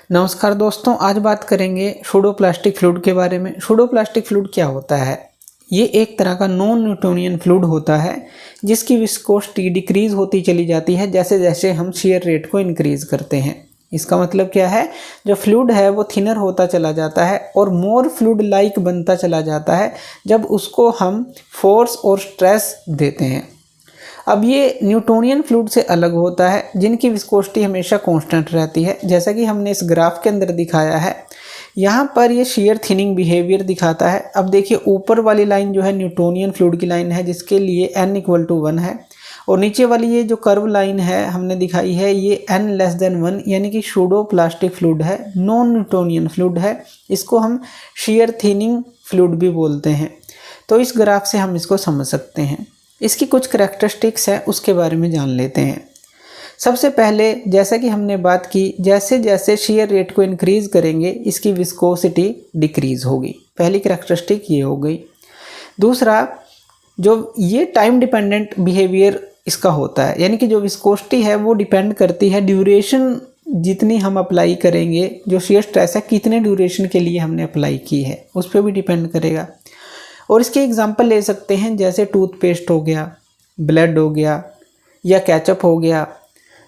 नमस्कार दोस्तों, आज बात करेंगे सूडोप्लास्टिक फ्लूइड के बारे में। सूडोप्लास्टिक फ्लूइड क्या होता है? ये एक तरह का नॉन न्यूटोनियन फ्लूइड होता है जिसकी विस्कोसिटी डिक्रीज होती चली जाती है जैसे जैसे हम शियर रेट को इंक्रीज करते हैं। इसका मतलब क्या है? जो फ्लूइड है वो थिनर होता चला जाता है और मोर फ्लूइड लाइक बनता चला जाता है जब उसको हम फोर्स और स्ट्रेस देते हैं। अब ये न्यूटोनियन फ्लूइड से अलग होता है जिनकी विस्कोसिटी हमेशा कांस्टेंट रहती है, जैसा कि हमने इस ग्राफ के अंदर दिखाया है। यहाँ पर ये शेयर थिनिंग बिहेवियर दिखाता है। अब देखिए, ऊपर वाली लाइन जो है न्यूटोनियन फ्लूइड की लाइन है जिसके लिए n = 1 है, और नीचे वाली ये जो कर्व लाइन है हमने दिखाई है ये n <1 यानी कि सूडोप्लास्टिक फ्लूइड है, नॉन न्यूटोनियन फ्लूइड है। इसको हम शेयर थिनिंग फ्लूइड भी बोलते हैं। तो इस ग्राफ से हम इसको समझ सकते हैं। इसकी कुछ करैक्टरिस्टिक्स है, उसके बारे में जान लेते हैं। सबसे पहले जैसा कि हमने बात की, जैसे जैसे शेयर रेट को इंक्रीज करेंगे इसकी विस्कोसिटी डिक्रीज होगी। पहली करैक्टरिस्टिक ये हो गई। दूसरा, जो ये टाइम डिपेंडेंट बिहेवियर इसका होता है, यानी कि जो विस्कोसिटी है वो डिपेंड करती है ड्यूरेशन जितनी हम अप्लाई करेंगे। जो शेयर स्ट्रेस है कितने ड्यूरेशन के लिए हमने अप्लाई की है उस पर भी डिपेंड करेगा। और इसके एग्जांपल ले सकते हैं, जैसे टूथपेस्ट हो गया, ब्लड हो गया, या केचप हो गया,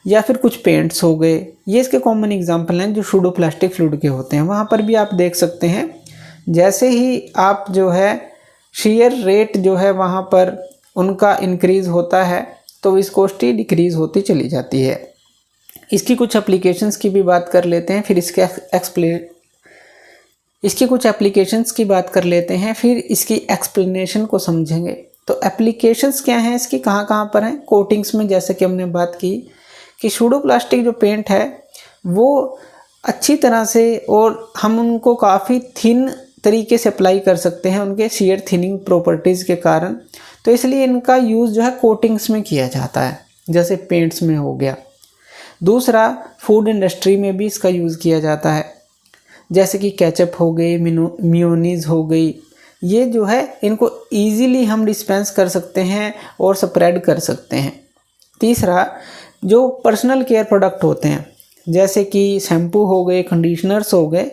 या फिर कुछ पेंट्स हो गए। ये इसके कॉमन एग्जांपल हैं जो सूडोप्लास्टिक फ्लूइड के होते हैं। वहाँ पर भी आप देख सकते हैं, जैसे ही आप जो है शेयर रेट जो है वहाँ पर उनका इंक्रीज़ होता है तो विस्कोसिटी डिक्रीज़ होती चली जाती है। इसकी कुछ एप्लीकेशंस की भी बात कर लेते हैं, फिर इसकी कुछ एप्लीकेशंस की बात कर लेते हैं, फिर इसकी एक्सप्लेनेशन को समझेंगे। तो एप्लीकेशंस क्या हैं इसकी, कहाँ कहाँ पर हैं? कोटिंग्स में, जैसे कि हमने बात की कि सूडोप्लास्टिक जो पेंट है वो अच्छी तरह से और हम उनको काफ़ी थिन तरीके से अप्लाई कर सकते हैं उनके शेयर थिनिंग प्रॉपर्टीज़ के कारण। तो इसलिए इनका यूज़ जो है कोटिंग्स में किया जाता है, जैसे पेंट्स में हो गया। दूसरा, फूड इंडस्ट्री में भी इसका यूज़ किया जाता है, जैसे कि केचप हो गई, मेयोनीज हो गई। ये जो है इनको इजीली हम डिस्पेंस कर सकते हैं और स्प्रेड कर सकते हैं। तीसरा, जो पर्सनल केयर प्रोडक्ट होते हैं जैसे कि शैम्पू हो गए, कंडीशनर्स हो गए,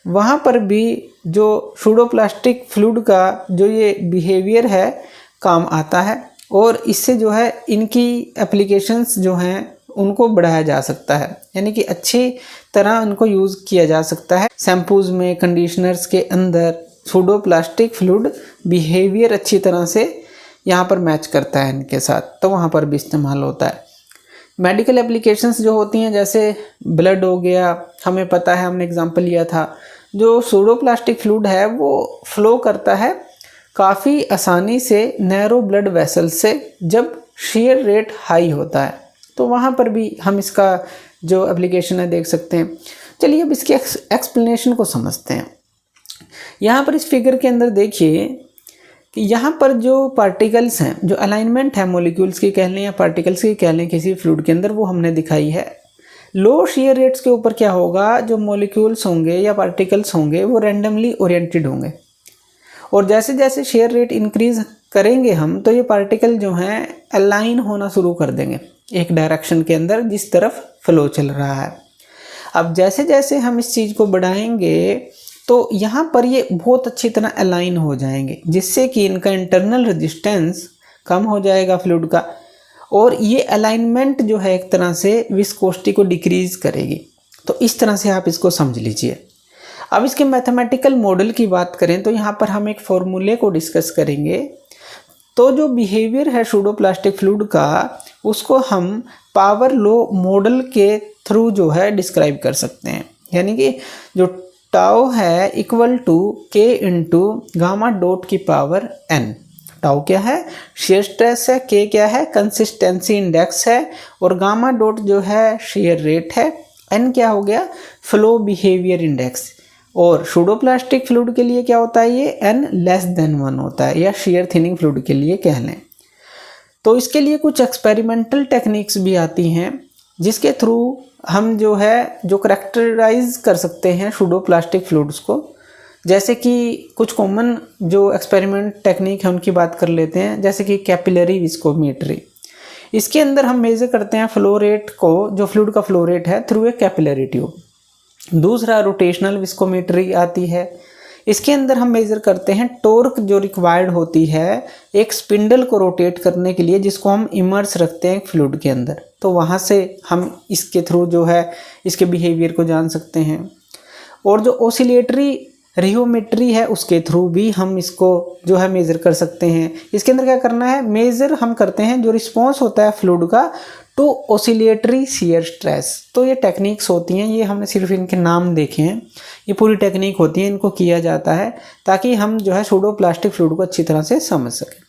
वहाँ पर भी जो सूडोप्लास्टिक फ्लूइड का जो ये बिहेवियर है काम आता है, और इससे जो है इनकी एप्लीकेशंस जो हैं उनको बढ़ाया जा सकता है, यानी कि अच्छी तरह उनको यूज़ किया जा सकता है। शैम्पूज़ में, कंडीशनर्स के अंदर सूडोप्लास्टिक फ्लूइड बिहेवियर अच्छी तरह से यहाँ पर मैच करता है इनके साथ, तो वहाँ पर भी इस्तेमाल होता है। मेडिकल एप्लीकेशंस जो होती हैं, जैसे ब्लड हो गया, हमें पता है, हमने एग्जांपल लिया था, जो सूडोप्लास्टिक फ्लूइड है वो फ्लो करता है काफ़ी आसानी से नैरो ब्लड वेसल से जब शेयर रेट हाई होता है, तो वहाँ पर भी हम इसका जो एप्लीकेशन है देख सकते हैं। चलिए अब इसके एक्सप्लेनेशन को समझते हैं। यहाँ पर इस फिगर के अंदर देखिए कि यहाँ पर जो पार्टिकल्स हैं, जो अलाइनमेंट है मॉलिक्यूल्स की कह लें या पार्टिकल्स की कह लें किसी फ्लूइड के अंदर, वो हमने दिखाई है। लो शेयर रेट्स के ऊपर क्या होगा, जो मॉलिक्यूल्स होंगे या पार्टिकल्स होंगे वो रैंडमली ओरिएंटेड होंगे, और जैसे जैसे शेयर रेट इंक्रीज करेंगे हम तो ये पार्टिकल जो हैं अलाइन होना शुरू कर देंगे एक डायरेक्शन के अंदर जिस तरफ फ्लो चल रहा है। अब जैसे जैसे हम इस चीज़ को बढ़ाएंगे तो यहाँ पर ये बहुत अच्छी तरह अलाइन हो जाएंगे, जिससे कि इनका इंटरनल रेजिस्टेंस कम हो जाएगा फ्लूइड का, और ये अलाइनमेंट जो है एक तरह से विस्कोसिटी को डिक्रीज करेगी। तो इस तरह से आप इसको समझ लीजिए। अब इसके मैथमेटिकल मॉडल की बात करें तो यहाँ पर हम एक फॉर्मूले को डिस्कस करेंगे। तो जो बिहेवियर है सूडोप्लास्टिक फ्लूइड का, उसको हम पावर लॉ मॉडल के थ्रू जो है डिस्क्राइब कर सकते हैं, यानी कि जो टाउ है इक्वल टू के इंटू गामा डॉट की पावर n। टाउ क्या है? शेयर स्ट्रेस है, के क्या है? कंसिस्टेंसी इंडेक्स है, और गामा डॉट जो है शेयर रेट है, n क्या हो गया? Flow behaviour index. और सूडोप्लास्टिक फ्लूइड के लिए क्या होता है? ये n <1 होता है, या शेयर थिनिंग फ्लूइड के लिए कह लें। तो इसके लिए कुछ एक्सपेरिमेंटल टेक्निक्स भी आती हैं जिसके थ्रू हम जो है जो करैक्टराइज कर सकते हैं सूडोप्लास्टिक फ्लूइड्स को। जैसे कि कुछ कॉमन जो एक्सपेरिमेंट टेक्निक है उनकी बात कर लेते हैं, जैसे कि कैपिलरी विस्कोमेट्री। इसके अंदर हम मेजर करते हैं फ्लो रेट को, जो फ्लूइड का फ्लो रेट है, थ्रू ए कैपिलरी ट्यूब। दूसरा रोटेशनल विस्कोमीटरी आती है। इसके अंदर हम मेज़र करते हैं टॉर्क जो रिक्वायर्ड होती है एक स्पिंडल को रोटेट करने के लिए, जिसको हम इमर्स रखते हैं फ्लूइड के अंदर। तो वहाँ से हम इसके थ्रू जो है इसके बिहेवियर को जान सकते हैं। और जो ऑसिलेटरी रियोमेट्री है उसके थ्रू भी हम इसको जो है मेज़र कर सकते हैं। इसके अंदर क्या करना है, मेज़र हम करते हैं जो रिस्पॉन्स होता है फ्लूइड का टू ऑसिलेटरी शियर स्ट्रेस। तो ये टेक्निक्स होती हैं, ये हमने सिर्फ इनके नाम देखे हैं, ये पूरी टेक्निक होती है, इनको किया जाता है ताकि हम जो है सूडोप्लास्टिक फ्लूइड को अच्छी तरह से समझ सकें।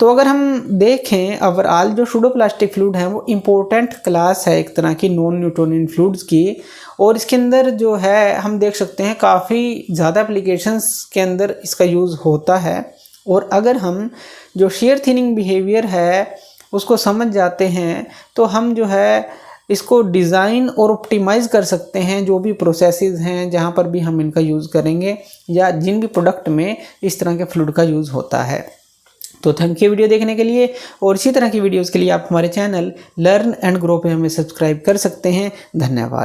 तो अगर हम देखें ओवरऑल जो सूडोप्लास्टिक फ्लूइड है वो इम्पोर्टेंट क्लास है एक तरह की नॉन न्यूटोनियन फ्लूइड्स की, और इसके अंदर जो है हम देख सकते हैं काफ़ी ज़्यादा एप्लीकेशंस के अंदर इसका यूज़ होता है। और अगर हम जो शेयर थिनिंग बिहेवियर है उसको समझ जाते हैं तो हम जो है इसको डिज़ाइन और ऑप्टिमाइज़ कर सकते हैं जो भी प्रोसेसेस हैं जहाँ पर भी हम इनका यूज़ करेंगे या जिन भी प्रोडक्ट में इस तरह के फ्लूइड का यूज़ होता है। तो थैंक यू वीडियो देखने के लिए, और इसी तरह की वीडियोज़ के लिए आप हमारे चैनल लर्न एंड ग्रो पे हमें सब्सक्राइब कर सकते हैं। धन्यवाद।